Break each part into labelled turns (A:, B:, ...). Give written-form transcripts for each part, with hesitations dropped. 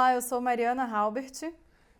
A: Olá, eu sou Mariana Halbert.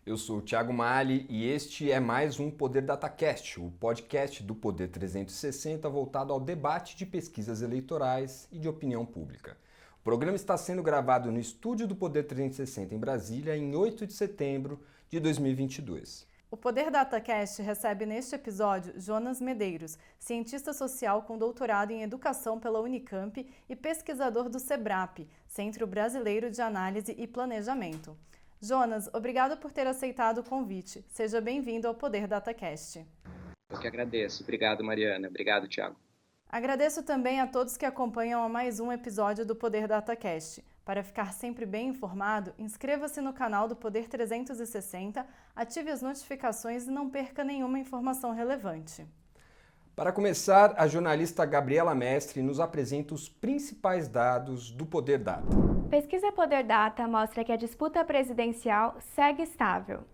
B: Eu sou o Thiago Mali e este é mais um Poder DataCast, o podcast do Poder 360 voltado ao debate de pesquisas eleitorais e de opinião pública. O programa está sendo gravado no estúdio do Poder 360 em Brasília em 8 de setembro de 2022.
A: O Poder DataCast recebe neste episódio Jonas Medeiros, cientista social com doutorado em educação pela Unicamp e pesquisador do SEBRAP, Centro Brasileiro de Análise e Planejamento. Jonas, obrigado por ter aceitado o convite. Seja bem-vindo ao Poder DataCast.
C: Eu que agradeço. Obrigado, Mariana. Obrigado, Thiago.
A: Agradeço também a todos que acompanham a mais um episódio do Poder DataCast. Para ficar sempre bem informado, inscreva-se no canal do Poder 360, ative as notificações e não perca nenhuma informação relevante.
B: Para começar, a jornalista Gabriela Mestre nos apresenta os principais dados do Poder Data.
D: Pesquisa Poder Data mostra que a disputa presidencial segue estável.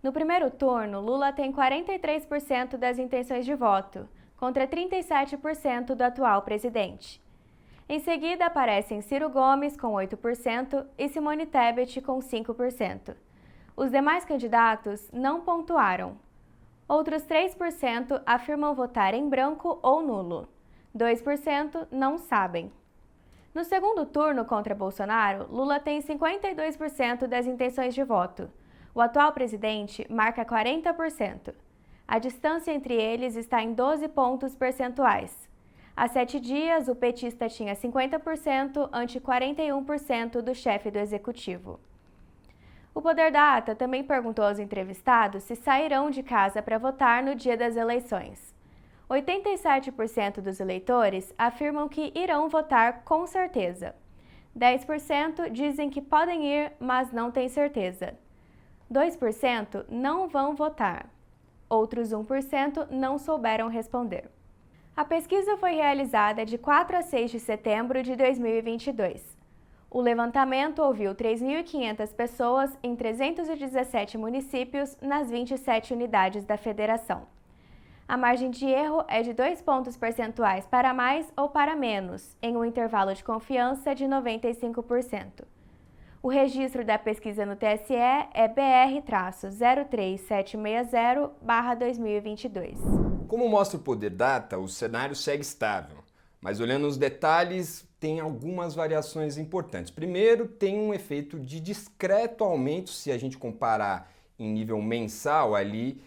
D: No primeiro turno, Lula tem 43% das intenções de voto, contra 37% do atual presidente. Em seguida, aparecem Ciro Gomes, com 8%, e Simone Tebet, com 5%. Os demais candidatos não pontuaram. Outros 3% afirmam votar em branco ou nulo. 2% não sabem. No segundo turno contra Bolsonaro, Lula tem 52% das intenções de voto. O atual presidente marca 40%. A distância entre eles está em 12 pontos percentuais. Há 7 dias, o petista tinha 50% ante 41% do chefe do executivo. O Poder Data também perguntou aos entrevistados se sairão de casa para votar no dia das eleições. 87% dos eleitores afirmam que irão votar com certeza. 10% dizem que podem ir, mas não têm certeza. 2% não vão votar. Outros 1% não souberam responder. A pesquisa foi realizada de 4 a 6 de setembro de 2022. O levantamento ouviu 3.500 pessoas em 317 municípios nas 27 unidades da federação. A margem de erro é de 2 pontos percentuais para mais ou para menos, em um intervalo de confiança de 95%. O registro da pesquisa no TSE é BR-03760/2022.
B: Como mostra o Poder Data, o cenário segue estável, mas olhando os detalhes, tem algumas variações importantes. Primeiro, tem um efeito de discreto aumento, se a gente comparar em nível mensal ali,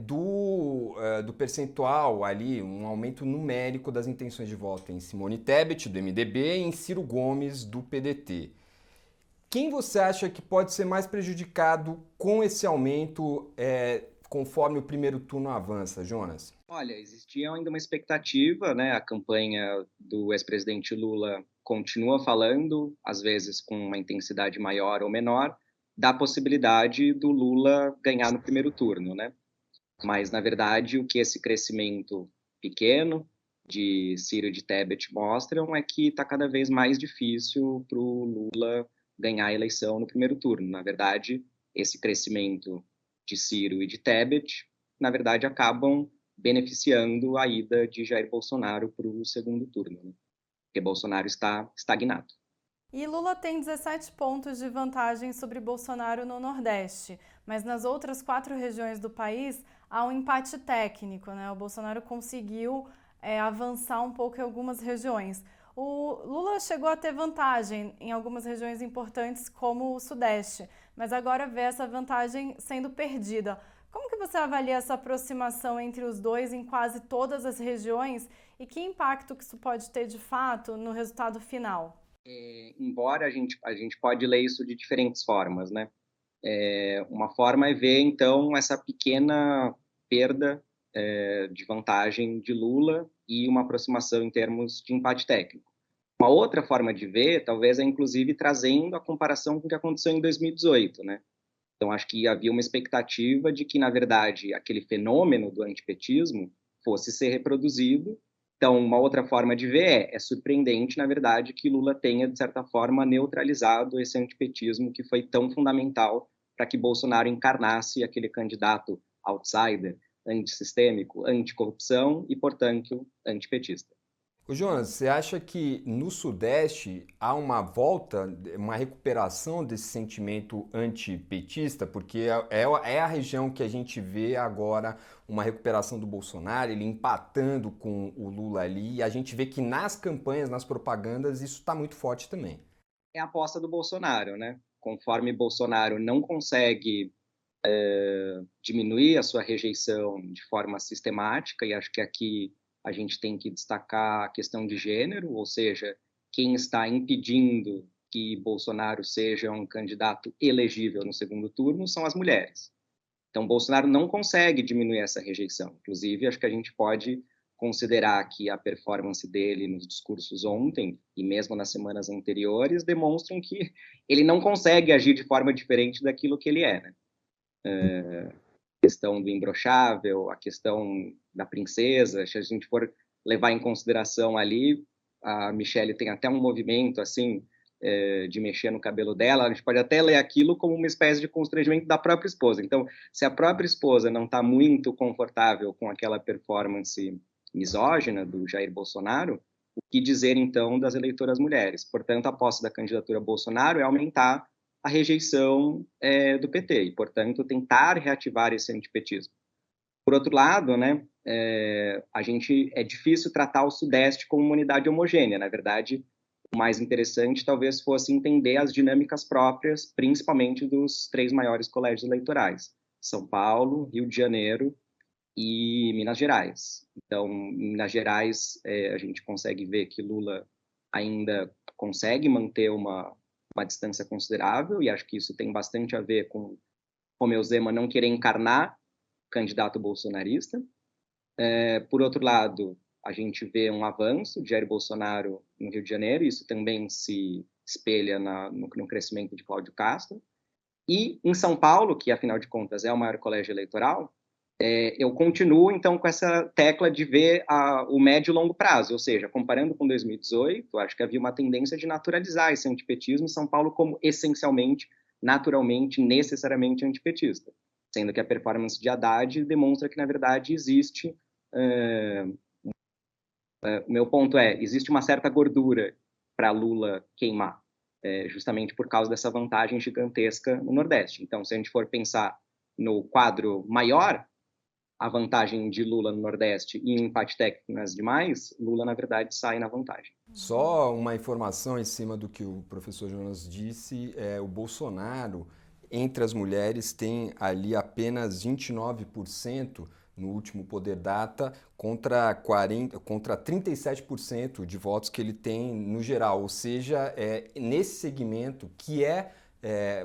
B: do percentual ali, um aumento numérico das intenções de voto em Simone Tebet, do MDB, e em Ciro Gomes, do PDT. Quem você acha que pode ser mais prejudicado com esse aumento conforme o primeiro turno avança, Jonas?
C: Olha, existia ainda uma expectativa, né? A campanha do ex-presidente Lula continua falando, às vezes com uma intensidade maior ou menor, da possibilidade do Lula ganhar no primeiro turno, né? Mas, na verdade, o que esse crescimento pequeno de Ciro e de Tebet mostram é que está cada vez mais difícil para o Lula ganhar a eleição no primeiro turno. Na verdade, esse crescimento de Ciro e de Tebet, na verdade, acabam beneficiando a ida de Jair Bolsonaro para o segundo turno, né? Porque Bolsonaro está estagnado.
A: E Lula tem 17 pontos de vantagem sobre Bolsonaro no Nordeste, mas nas outras 4 regiões do país há um empate técnico, né? O Bolsonaro conseguiu avançar um pouco em algumas regiões. O Lula chegou a ter vantagem em algumas regiões importantes, como o Sudeste, mas agora vê essa vantagem sendo perdida. Como que você avalia essa aproximação entre os dois em quase todas as regiões e que impacto que isso pode ter de fato no resultado final?
C: Embora a gente pode ler isso de diferentes formas, né? Uma forma é ver, então, essa pequena perda de vantagem de Lula e uma aproximação em termos de empate técnico. Uma outra forma de ver, talvez, é inclusive trazendo a comparação com o que aconteceu em 2018, né? Então, acho que havia uma expectativa de que, na verdade, aquele fenômeno do antipetismo fosse ser reproduzido. Então, uma outra forma de ver é surpreendente, na verdade, que Lula tenha, de certa forma, neutralizado esse antipetismo que foi tão fundamental para que Bolsonaro encarnasse aquele candidato outsider, antissistêmico, anticorrupção e, portanto, antipetista.
B: Ô Jonas, você acha que no Sudeste há uma volta, uma recuperação desse sentimento antipetista? Porque é a região que a gente vê agora uma recuperação do Bolsonaro, ele empatando com o Lula ali, e a gente vê que nas campanhas, nas propagandas, isso está muito forte também.
C: É a aposta do Bolsonaro, né? Conforme Bolsonaro não consegue diminuir a sua rejeição de forma sistemática, e acho que aqui a gente tem que destacar a questão de gênero, ou seja, quem está impedindo que Bolsonaro seja um candidato elegível no segundo turno são as mulheres. Então, Bolsonaro não consegue diminuir essa rejeição. Inclusive, acho que a gente pode considerar que a performance dele nos discursos ontem e mesmo nas semanas anteriores demonstram que ele não consegue agir de forma diferente daquilo que ele é, né? A questão do imbrochável, a questão da princesa, se a gente for levar em consideração ali, a Michelle tem até um movimento assim de mexer no cabelo dela, a gente pode até ler aquilo como uma espécie de constrangimento da própria esposa. Então, se a própria esposa não está muito confortável com aquela performance misógina do Jair Bolsonaro, o que dizer então das eleitoras mulheres? Portanto, a posse da candidatura Bolsonaro é aumentar a rejeição do PT e, portanto, tentar reativar esse antipetismo. Por outro lado, né, é difícil tratar o Sudeste como uma unidade homogênea. Na verdade, o mais interessante talvez fosse entender as dinâmicas próprias, principalmente dos 3 maiores colégios eleitorais: São Paulo, Rio de Janeiro e Minas Gerais. Então, em Minas Gerais, a gente consegue ver que Lula ainda consegue manter uma distância considerável, e acho que isso tem bastante a ver com Romeu Zema não querer encarnar o candidato bolsonarista. Por outro lado, a gente vê um avanço de Jair Bolsonaro no Rio de Janeiro, e isso também se espelha no crescimento de Cláudio Castro. E em São Paulo, que afinal de contas é o maior colégio eleitoral, eu continuo então com essa tecla de ver o médio e longo prazo, ou seja, comparando com 2018, acho que havia uma tendência de naturalizar esse antipetismo em São Paulo como essencialmente, naturalmente, necessariamente antipetista, sendo que a performance de Haddad demonstra que, na verdade, existe... o meu ponto existe uma certa gordura para Lula queimar, justamente por causa dessa vantagem gigantesca no Nordeste. Então, se a gente for pensar no quadro maior, a vantagem de Lula no Nordeste e um empate técnico nas demais, Lula, na verdade, sai na vantagem.
B: Só uma informação em cima do que o professor Jonas disse, o Bolsonaro, entre as mulheres, tem ali apenas 29% no último Poder Data contra 37% de votos que ele tem no geral, ou seja, nesse segmento que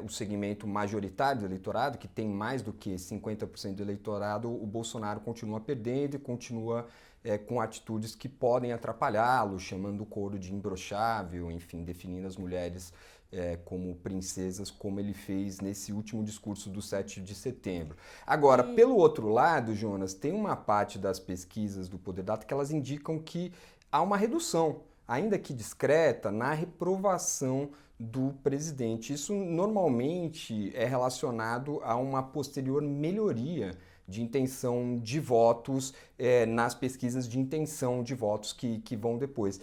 B: o segmento majoritário do eleitorado, que tem mais do que 50% do eleitorado, o Bolsonaro continua perdendo e continua com atitudes que podem atrapalhá-lo, chamando o coro de imbrochável, enfim, definindo as mulheres como princesas, como ele fez nesse último discurso do 7 de setembro. Agora, pelo outro lado, Jonas, tem uma parte das pesquisas do Poder Data que elas indicam que há uma redução, ainda que discreta, na reprovação do presidente. Isso normalmente é relacionado a uma posterior melhoria de intenção de votos nas pesquisas de intenção de votos que vão depois.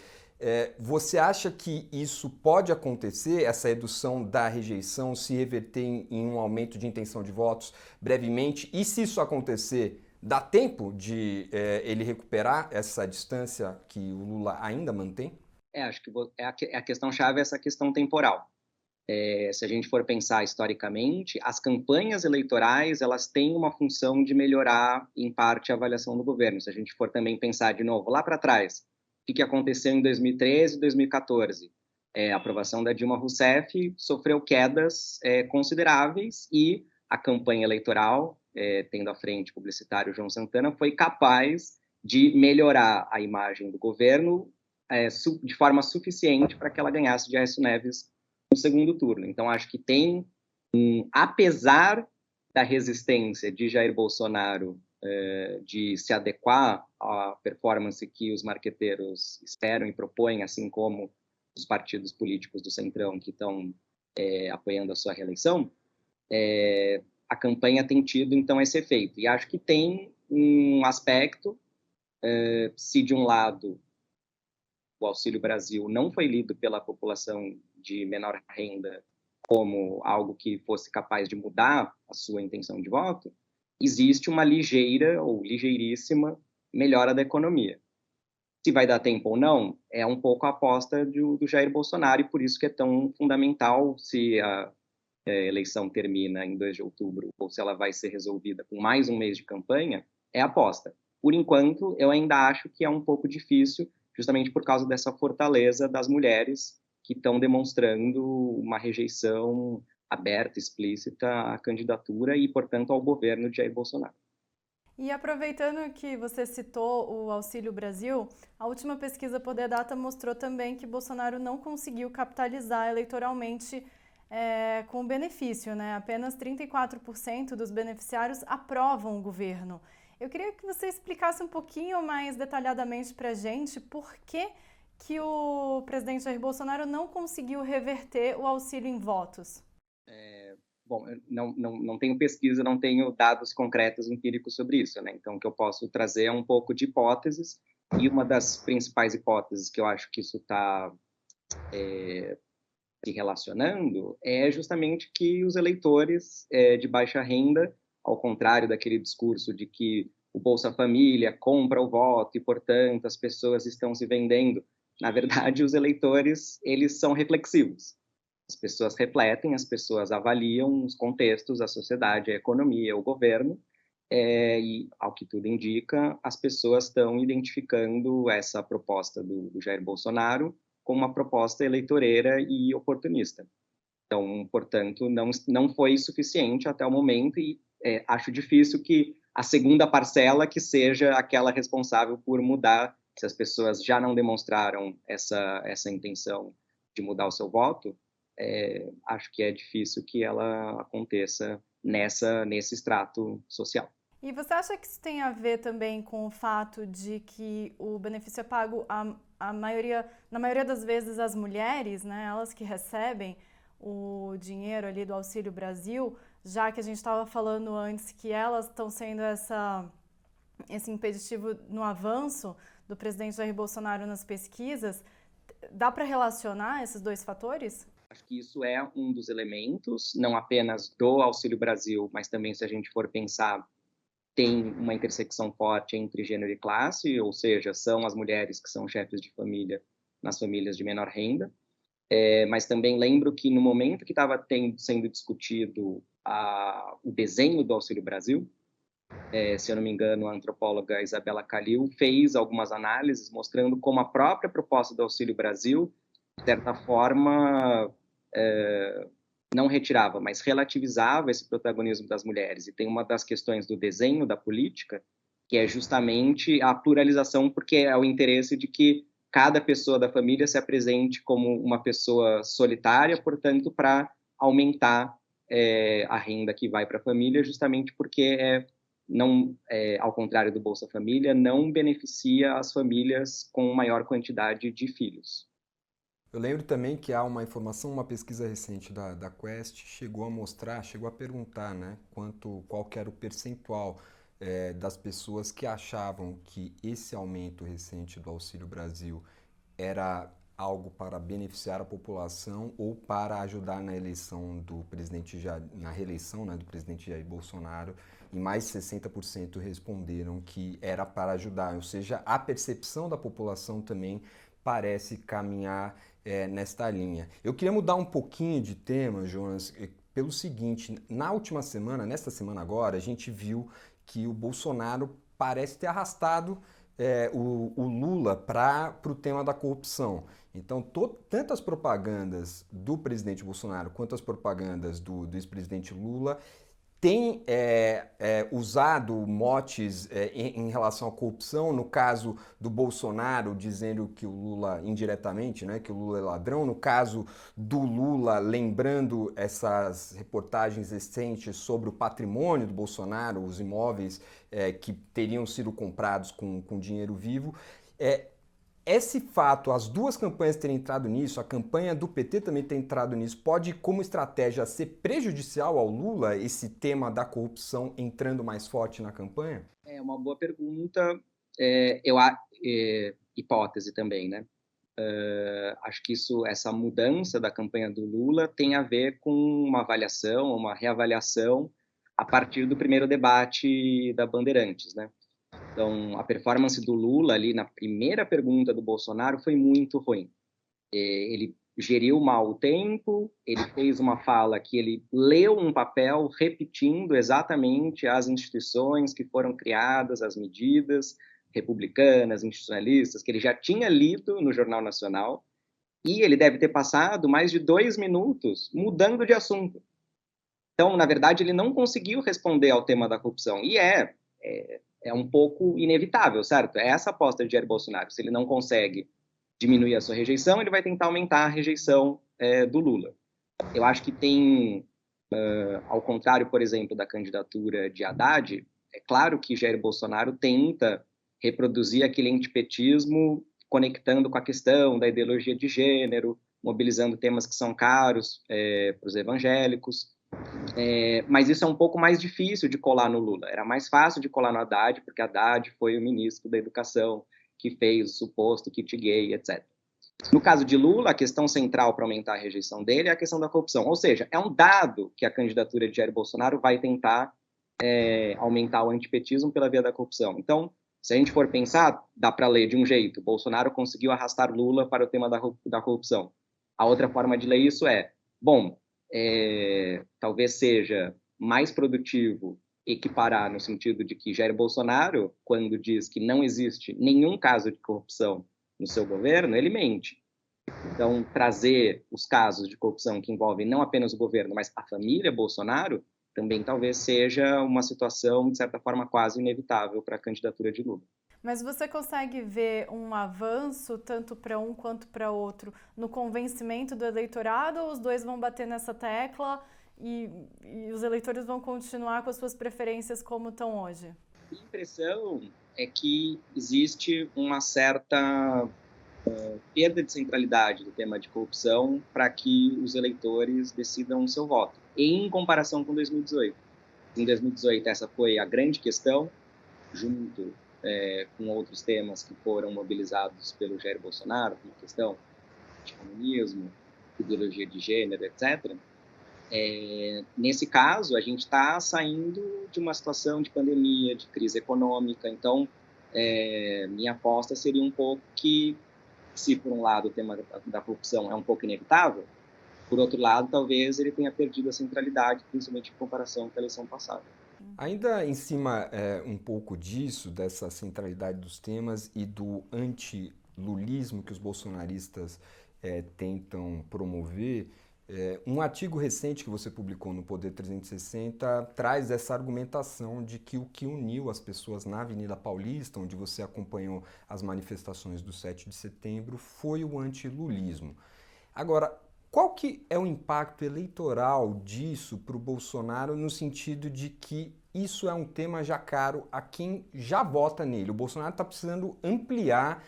B: Você acha que isso pode acontecer, essa redução da rejeição, se reverter em um aumento de intenção de votos brevemente? E se isso acontecer, dá tempo de ele recuperar essa distância que o Lula ainda mantém?
C: Acho que a questão-chave é essa questão temporal. Se a gente for pensar historicamente, as campanhas eleitorais elas têm uma função de melhorar, em parte, a avaliação do governo. Se a gente for também pensar de novo lá para trás, o que aconteceu em 2013 e 2014? A aprovação da Dilma Rousseff sofreu quedas consideráveis e a campanha eleitoral, tendo à frente o publicitário João Santana, foi capaz de melhorar a imagem do governo de forma suficiente para que ela ganhasse de Aécio Neves no segundo turno. Então, acho que apesar da resistência de Jair Bolsonaro de se adequar à performance que os marqueteiros esperam e propõem, assim como os partidos políticos do Centrão que estão apoiando a sua reeleição, a campanha tem tido, então, esse efeito. E acho que tem um aspecto, se de um lado o Auxílio Brasil não foi lido pela população de menor renda como algo que fosse capaz de mudar a sua intenção de voto, existe uma ligeira ou ligeiríssima melhora da economia. Se vai dar tempo ou não, é um pouco a aposta do Jair Bolsonaro, e por isso que é tão fundamental se a eleição termina em 2 de outubro ou se ela vai ser resolvida com mais um mês de campanha, é a aposta. Por enquanto, eu ainda acho que é um pouco difícil, justamente por causa dessa fortaleza das mulheres que estão demonstrando uma rejeição aberta, explícita à candidatura e, portanto, ao governo de Jair Bolsonaro.
A: E aproveitando que você citou o Auxílio Brasil, a última pesquisa Poder Data mostrou também que Bolsonaro não conseguiu capitalizar eleitoralmente com o benefício, né? Apenas 34% dos beneficiários aprovam o governo. Eu queria que você explicasse um pouquinho mais detalhadamente para a gente por que o presidente Jair Bolsonaro não conseguiu reverter o auxílio em votos.
C: Bom, eu não tenho pesquisa, não tenho dados concretos empíricos sobre isso, né? Então, o que eu posso trazer é um pouco de hipóteses, e uma das principais hipóteses que eu acho que isso está se relacionando é justamente que os eleitores de baixa renda, ao contrário daquele discurso de que o Bolsa Família compra o voto e, portanto, as pessoas estão se vendendo, na verdade, os eleitores, eles são reflexivos. As pessoas refletem, as pessoas avaliam os contextos, a sociedade, a economia, o governo, e, ao que tudo indica, as pessoas estão identificando essa proposta do Jair Bolsonaro como uma proposta eleitoreira e oportunista. Então, portanto, não foi suficiente até o momento, e acho difícil que a segunda parcela que seja aquela responsável por mudar, se as pessoas já não demonstraram essa intenção de mudar o seu voto, acho que é difícil que ela aconteça nesse extrato social.
A: E você acha que isso tem a ver também com o fato de que o benefício é pago na maioria das vezes às mulheres, né? Elas que recebem o dinheiro ali do Auxílio Brasil, já que a gente estava falando antes que elas estão sendo esse impeditivo no avanço do presidente Jair Bolsonaro nas pesquisas, dá para relacionar esses dois fatores?
C: Acho que isso é um dos elementos, não apenas do Auxílio Brasil, mas também, se a gente for pensar, tem uma intersecção forte entre gênero e classe, ou seja, são as mulheres que são chefes de família nas famílias de menor renda. Mas também lembro que no momento que estava sendo discutido o desenho do Auxílio Brasil, se eu não me engano, a antropóloga Isabela Calil fez algumas análises mostrando como a própria proposta do Auxílio Brasil, de certa forma, não retirava, mas relativizava esse protagonismo das mulheres. E tem uma das questões do desenho da política, que é justamente a pluralização, porque é o interesse de que cada pessoa da família se apresente como uma pessoa solitária, portanto, para aumentar a renda que vai para a família, justamente porque ao contrário do Bolsa Família, não beneficia as famílias com maior quantidade de filhos.
B: Eu lembro também que há uma informação, uma pesquisa recente da Quest chegou a perguntar, né, qual que era o percentual das pessoas que achavam que esse aumento recente do Auxílio Brasil era algo para beneficiar a população ou para ajudar na eleição do presidente na reeleição, né, do presidente Jair Bolsonaro, e mais de 60% responderam que era para ajudar, ou seja, a percepção da população também parece caminhar nesta linha. Eu queria mudar um pouquinho de tema, Jonas, pelo seguinte: nesta semana agora, a gente viu que o Bolsonaro parece ter arrastado o Lula para o tema da corrupção. Então, tanto as propagandas do presidente Bolsonaro quanto as propagandas do ex-presidente Lula têm usado motes em relação à corrupção, no caso do Bolsonaro dizendo que o Lula, indiretamente, né, que o Lula é ladrão, no caso do Lula lembrando essas reportagens recentes sobre o patrimônio do Bolsonaro, os imóveis que teriam sido comprados com dinheiro vivo. Esse fato, as duas campanhas terem entrado nisso, a campanha do PT também ter entrado nisso, pode, como estratégia, ser prejudicial ao Lula, esse tema da corrupção entrando mais forte na campanha?
C: É uma boa pergunta, hipótese também, né? acho que essa mudança da campanha do Lula tem a ver com uma avaliação, uma reavaliação a partir do primeiro debate da Bandeirantes, né? Então, a performance do Lula ali na primeira pergunta do Bolsonaro foi muito ruim. Ele geriu mal o tempo, ele fez uma fala que ele leu um papel repetindo exatamente as instituições que foram criadas, as medidas republicanas, institucionalistas, que ele já tinha lido no Jornal Nacional, e ele deve ter passado mais de 2 minutos mudando de assunto. Então, na verdade, ele não conseguiu responder ao tema da corrupção, e é um pouco inevitável, certo? É essa aposta de Jair Bolsonaro. Se ele não consegue diminuir a sua rejeição, ele vai tentar aumentar a rejeição do Lula. Eu acho que tem, ao contrário, por exemplo, da candidatura de Haddad, é claro que Jair Bolsonaro tenta reproduzir aquele antipetismo conectando com a questão da ideologia de gênero, mobilizando temas que são caros para os evangélicos, mas isso é um pouco mais difícil de colar no Lula. Era mais fácil de colar no Haddad, porque Haddad foi o ministro da Educação que fez o suposto kit gay, etc. No caso de Lula, a questão central para aumentar a rejeição dele é a questão da corrupção. Ou seja, é um dado que a candidatura de Jair Bolsonaro vai tentar aumentar o antipetismo pela via da corrupção. Então, se a gente for pensar, dá para ler de um jeito: Bolsonaro conseguiu arrastar Lula para o tema da corrupção. A outra forma de ler isso talvez seja mais produtivo equiparar no sentido de que Jair Bolsonaro, quando diz que não existe nenhum caso de corrupção no seu governo, ele mente. Então, trazer os casos de corrupção que envolvem não apenas o governo, mas a família Bolsonaro, também talvez seja uma situação, de certa forma, quase inevitável para a candidatura de Lula.
A: Mas você consegue ver um avanço, tanto para um quanto para outro, no convencimento do eleitorado, ou os dois vão bater nessa tecla e os eleitores vão continuar com as suas preferências como estão hoje?
C: A impressão é que existe uma certa perda de centralidade do tema de corrupção para que os eleitores decidam o seu voto, em comparação com 2018. Em 2018, essa foi a grande questão, junto com outros temas que foram mobilizados pelo Jair Bolsonaro, como a questão de comunismo, ideologia de gênero, etc. Nesse caso, a gente está saindo de uma situação de pandemia, de crise econômica, então minha aposta seria um pouco que, se por um lado o tema da corrupção é um pouco inevitável, por outro lado, talvez ele tenha perdido a centralidade, principalmente em comparação com a eleição passada.
B: Ainda em cima um pouco disso, dessa centralidade dos temas e do anti-lulismo que os bolsonaristas tentam promover, um artigo recente que você publicou no Poder 360 traz essa argumentação de que o que uniu as pessoas na Avenida Paulista, onde você acompanhou as manifestações do 7 de setembro, foi o anti-lulismo. Agora, qual que é o impacto eleitoral disso para o Bolsonaro, no sentido de que isso é um tema já caro a quem já vota nele? O Bolsonaro está precisando ampliar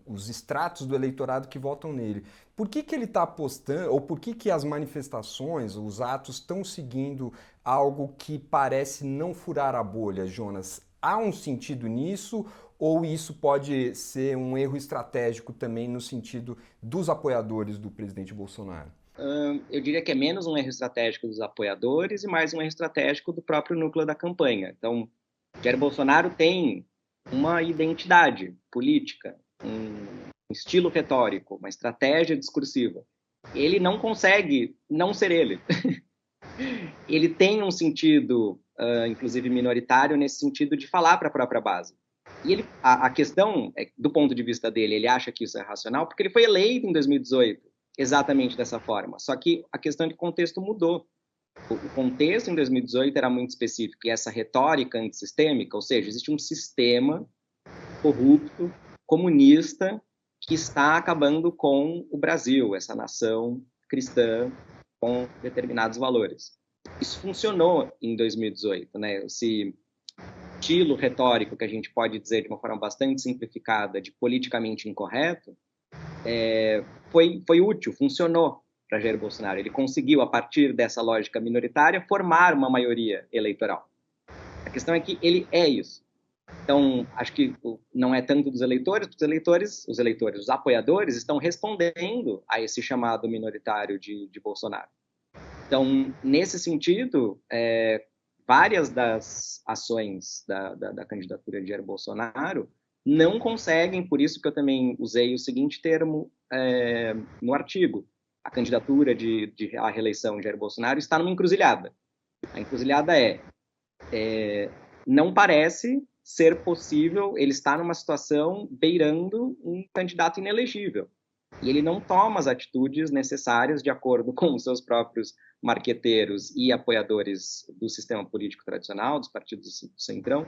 B: os estratos do eleitorado que votam nele. Por que ele está apostando, ou por que as manifestações, os atos estão seguindo algo que parece não furar a bolha, Jonas? Há um sentido nisso, ou isso pode ser um erro estratégico também no sentido dos apoiadores do presidente Bolsonaro?
C: Eu diria que é menos um erro estratégico dos apoiadores e mais um erro estratégico do próprio núcleo da campanha. Então, Jair Bolsonaro tem uma identidade política, um estilo retórico, uma estratégia discursiva. Ele não consegue não ser ele. Ele tem um sentido, inclusive minoritário, nesse sentido de falar para a própria base. E a questão, do ponto de vista dele, ele acha que isso é racional porque ele foi eleito em 2018 exatamente dessa forma. Só que a questão de contexto mudou. O contexto em 2018 era muito específico, e essa retórica antissistêmica, ou seja, existe um sistema corrupto, comunista, que está acabando com o Brasil, essa nação cristã com determinados valores. Isso funcionou em 2018, né? Esse estilo retórico que a gente pode dizer de uma forma bastante simplificada de politicamente incorreto, foi útil, funcionou para Jair Bolsonaro. Ele conseguiu, a partir dessa lógica minoritária, formar uma maioria eleitoral. A questão é que ele é isso. Então, acho que não é tanto dos eleitores, os apoiadores estão respondendo a esse chamado minoritário de Bolsonaro. Então, nesse sentido, várias das ações da candidatura de Jair Bolsonaro não conseguem, por isso que eu também usei o seguinte termo no artigo, a candidatura à reeleição de Jair Bolsonaro está numa encruzilhada. A encruzilhada não parece ser possível, ele está numa situação beirando um candidato inelegível. E ele não toma as atitudes necessárias, de acordo com os seus próprios marqueteiros e apoiadores do sistema político tradicional, dos partidos do Centrão,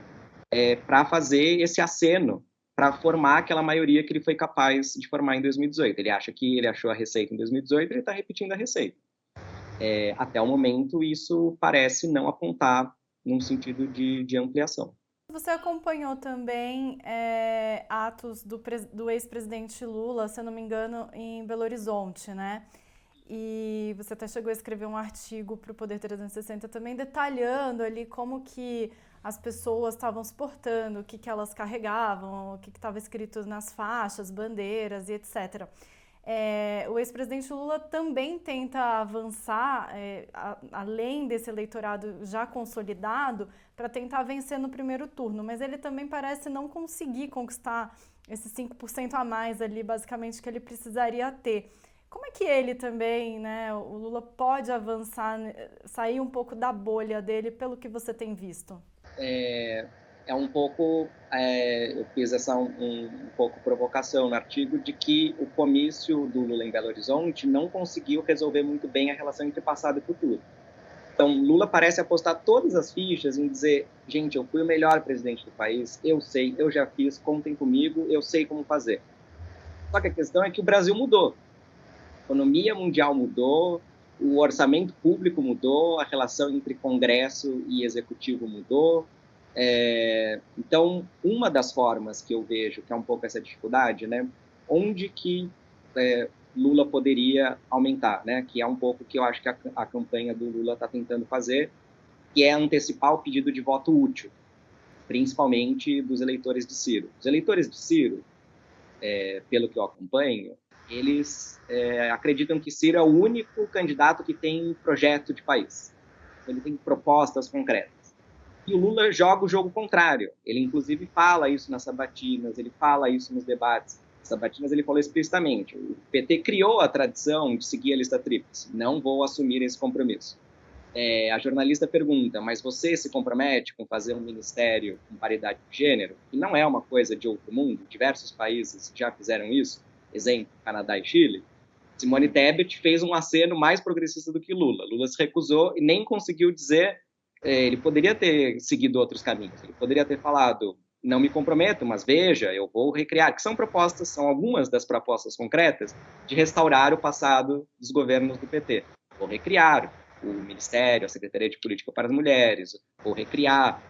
C: para fazer esse aceno, para formar aquela maioria que ele foi capaz de formar em 2018. Ele acha que ele achou a receita em 2018, ele está repetindo a receita. Até o momento, isso parece não apontar num sentido de ampliação.
A: Você acompanhou também atos do ex-presidente Lula, se eu não me engano, em Belo Horizonte, né? E você até chegou a escrever um artigo para o Poder 360 também, detalhando ali como que as pessoas estavam se portando, o que elas carregavam, o que estava escrito nas faixas, bandeiras e etc. O ex-presidente Lula também tenta avançar, além desse eleitorado já consolidado, para tentar vencer no primeiro turno, mas ele também parece não conseguir conquistar esses 5% a mais ali, basicamente, que ele precisaria ter. Como é que ele também, né, o Lula pode avançar, sair um pouco da bolha dele, pelo que você tem visto?
C: Um pouco, eu fiz essa um pouco provocação no artigo de que o comício do Lula em Belo Horizonte não conseguiu resolver muito bem a relação entre passado e futuro. Então, Lula parece apostar todas as fichas em dizer, gente, eu fui o melhor presidente do país, eu sei, eu já fiz, contem comigo, eu sei como fazer. Só que a questão é que o Brasil mudou. A economia mundial mudou, o orçamento público mudou, a relação entre Congresso e Executivo mudou. Então, uma das formas que eu vejo, que é um pouco essa dificuldade, né, onde que Lula poderia aumentar, né, que é um pouco que eu acho que a campanha do Lula está tentando fazer, que é antecipar o pedido de voto útil, principalmente dos eleitores de Ciro. Os eleitores de Ciro, pelo que eu acompanho, eles acreditam que Ciro é o único candidato que tem projeto de país. Ele tem propostas concretas. E o Lula joga o jogo contrário. Ele, inclusive, fala isso nas sabatinas, ele fala isso nos debates. Nas sabatinas ele falou explicitamente. O PT criou a tradição de seguir a lista tríplice. Não vou assumir esse compromisso. A jornalista pergunta, mas você se compromete com fazer um ministério com paridade de gênero? E não é uma coisa de outro mundo. Diversos países já fizeram isso. Exemplo, Canadá e Chile. Simone Tebet fez um aceno mais progressista do que Lula. Lula se recusou e nem conseguiu dizer... ele poderia ter seguido outros caminhos. Ele poderia ter falado, não me comprometo, mas veja, eu vou recriar, que são algumas das propostas concretas de restaurar o passado dos governos do PT. Vou recriar o Ministério, a Secretaria de Política para as Mulheres, vou recriar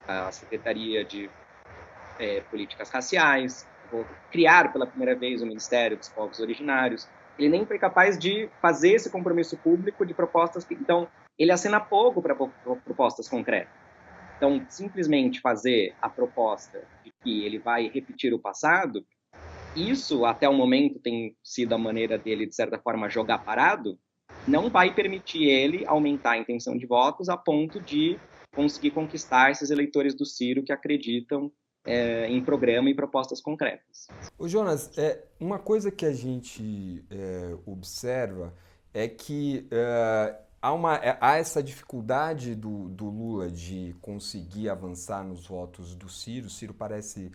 C: a Secretaria de Políticas Raciais, vou criar pela primeira vez o Ministério dos Povos Originários. Ele nem foi capaz de fazer esse compromisso público de propostas que... Então, ele acena pouco para propostas concretas. Então, simplesmente fazer a proposta de que ele vai repetir o passado, isso, até o momento, tem sido a maneira dele, de certa forma, jogar parado, não vai permitir ele aumentar a intenção de votos a ponto de conseguir conquistar esses eleitores do Ciro que acreditam em programa e propostas concretas.
B: Ô Jonas, uma coisa que a gente observa é que há essa dificuldade do Lula de conseguir avançar nos votos do Ciro. O Ciro parece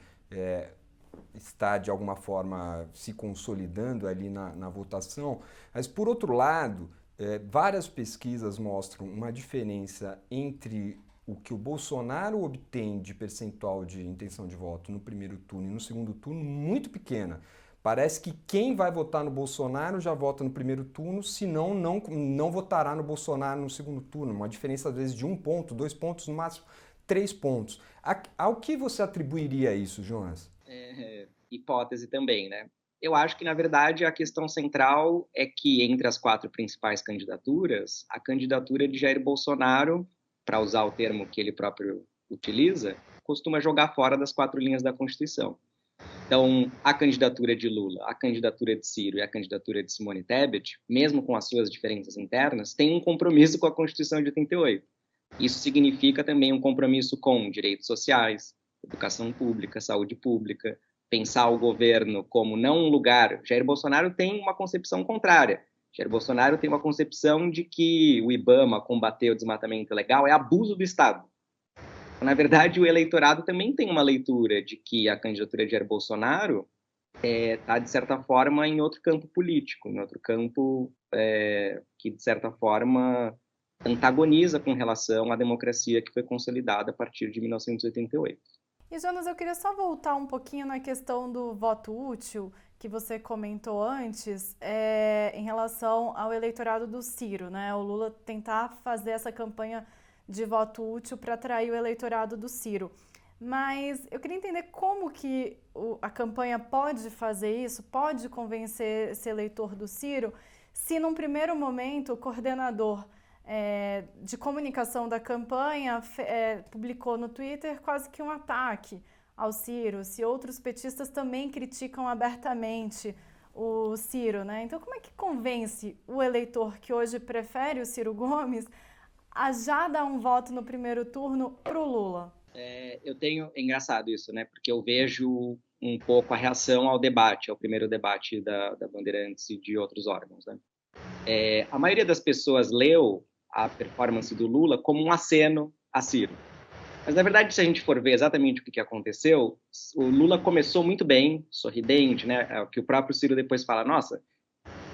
B: estar, de alguma forma, se consolidando ali na votação. Mas, por outro lado, várias pesquisas mostram uma diferença entre o que o Bolsonaro obtém de percentual de intenção de voto no primeiro turno e no segundo turno muito pequena. Parece que quem vai votar no Bolsonaro já vota no primeiro turno, senão não votará no Bolsonaro no segundo turno. Uma diferença, às vezes, de 1 ponto, 2 pontos, no máximo 3 pontos. Ao que você atribuiria isso, Jonas?
C: Hipótese também, né? Eu acho que, na verdade, a questão central é que, entre as 4 principais candidaturas, a candidatura de Jair Bolsonaro, para usar o termo que ele próprio utiliza, costuma jogar fora das 4 linhas da Constituição. Então, a candidatura de Lula, a candidatura de Ciro e a candidatura de Simone Tebet, mesmo com as suas diferenças internas, têm um compromisso com a Constituição de 88. Isso significa também um compromisso com direitos sociais, educação pública, saúde pública, pensar o governo como não um lugar. Jair Bolsonaro tem uma concepção contrária. Jair Bolsonaro tem uma concepção de que o IBAMA combater o desmatamento ilegal é abuso do Estado. Na verdade, o eleitorado também tem uma leitura de que a candidatura de Jair Bolsonaro está, de certa forma, em outro campo político, em outro campo que, de certa forma, antagoniza com relação à democracia que foi consolidada a partir de 1988.
A: E, Jonas, eu queria só voltar um pouquinho na questão do voto útil, que você comentou antes, em relação ao eleitorado do Ciro, né? O Lula tentar fazer essa campanha de voto útil para atrair o eleitorado do Ciro. Mas eu queria entender como que a campanha pode fazer isso, pode convencer esse eleitor do Ciro, se num primeiro momento o coordenador de comunicação da campanha publicou no Twitter quase que um ataque ao Ciro, se outros petistas também criticam abertamente o Ciro, né? Então, como é que convence o eleitor que hoje prefere o Ciro Gomes a já dar um voto no primeiro turno para o Lula?
C: É engraçado isso, né? Porque eu vejo um pouco a reação ao debate, ao primeiro debate da Bandeirantes e de outros órgãos, né? A maioria das pessoas leu a performance do Lula como um aceno a Ciro. Mas, na verdade, se a gente for ver exatamente o que aconteceu, o Lula começou muito bem, sorridente, né? É o que o próprio Ciro depois fala, nossa,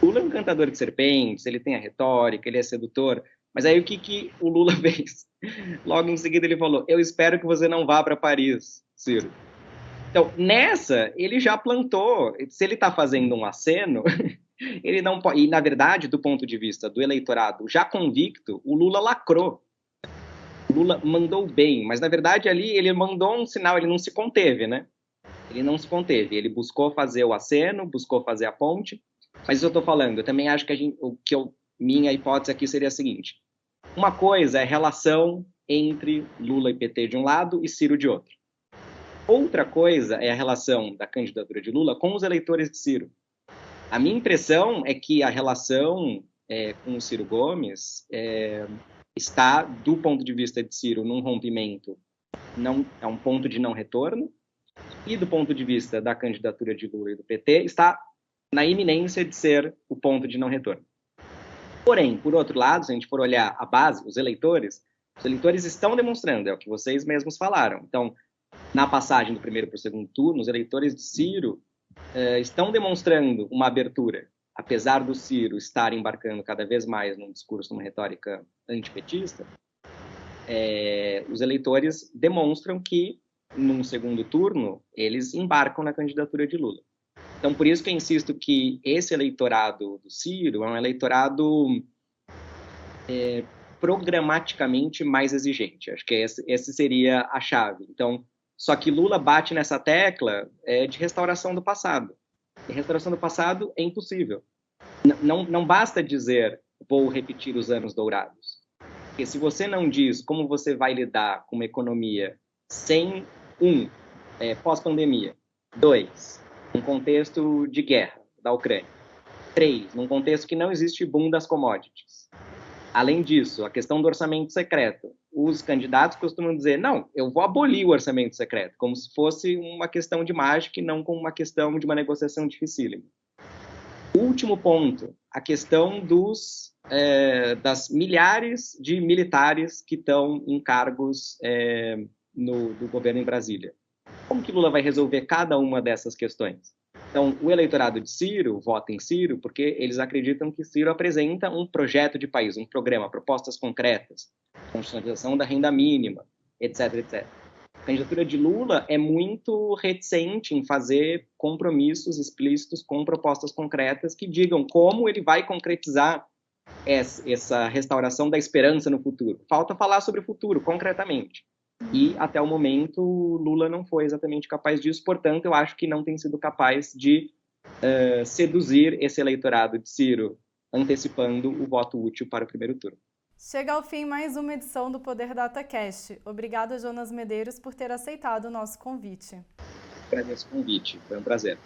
C: o Lula é um cantador de serpentes, ele tem a retórica, ele é sedutor. Mas aí o que o Lula fez? Logo em seguida ele falou, eu espero que você não vá para Paris, Ciro. Então, nessa, ele já plantou, se ele está fazendo um aceno, ele não pode, e na verdade, do ponto de vista do eleitorado já convicto, o Lula lacrou. O Lula mandou bem, mas na verdade ali ele mandou um sinal, ele não se conteve, né? Ele não se conteve, ele buscou fazer o aceno, buscou fazer a ponte, mas isso eu estou falando, eu também acho que minha hipótese aqui seria a seguinte, uma coisa é a relação entre Lula e PT de um lado e Ciro de outro. Outra coisa é a relação da candidatura de Lula com os eleitores de Ciro. A minha impressão é que a relação com o Ciro Gomes está, do ponto de vista de Ciro, num rompimento, é um ponto de não retorno, e do ponto de vista da candidatura de Lula e do PT, está na iminência de ser o ponto de não retorno. Porém, por outro lado, se a gente for olhar a base, os eleitores estão demonstrando, é o que vocês mesmos falaram. Então, na passagem do primeiro para o segundo turno, os eleitores de Ciro estão demonstrando uma abertura, apesar do Ciro estar embarcando cada vez mais num discurso, numa retórica antipetista, os eleitores demonstram que, num segundo turno, eles embarcam na candidatura de Lula. Então, por isso que eu insisto que esse eleitorado do Ciro é um eleitorado programaticamente mais exigente. Acho que essa seria a chave. Então, só que Lula bate nessa tecla de restauração do passado. E restauração do passado é impossível. Não basta dizer, vou repetir os anos dourados. Porque se você não diz como você vai lidar com uma economia sem, pós-pandemia, 2, um contexto de guerra da Ucrânia, 3, num contexto que não existe boom das commodities. Além disso, a questão do orçamento secreto. Os candidatos costumam dizer, não, eu vou abolir o orçamento secreto, como se fosse uma questão de mágica e não como uma questão de uma negociação dificílima. Último ponto, a questão das milhares de militares que estão em cargos do governo em Brasília. Como que Lula vai resolver cada uma dessas questões? Então, o eleitorado de Ciro vota em Ciro porque eles acreditam que Ciro apresenta um projeto de país, um programa, propostas concretas, constitucionalização da renda mínima, etc, etc. A candidatura de Lula é muito reticente em fazer compromissos explícitos com propostas concretas que digam como ele vai concretizar essa restauração da esperança no futuro. Falta falar sobre o futuro, concretamente. E, até o momento, Lula não foi exatamente capaz disso, portanto, eu acho que não tem sido capaz de seduzir esse eleitorado de Ciro, antecipando o voto útil para o primeiro turno.
A: Chega ao fim mais uma edição do Poder DataCast. Obrigada, Jonas Medeiros, por ter aceitado o nosso convite.
C: Agradeço o convite, foi um prazer.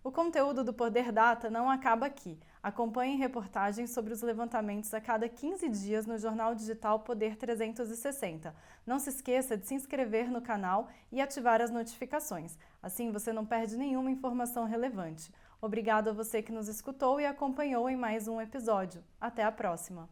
A: O conteúdo do Poder Data não acaba aqui. Acompanhe reportagens sobre os levantamentos a cada 15 dias no jornal digital Poder 360. Não se esqueça de se inscrever no canal e ativar as notificações. Assim você não perde nenhuma informação relevante. Obrigado a você que nos escutou e acompanhou em mais um episódio. Até a próxima!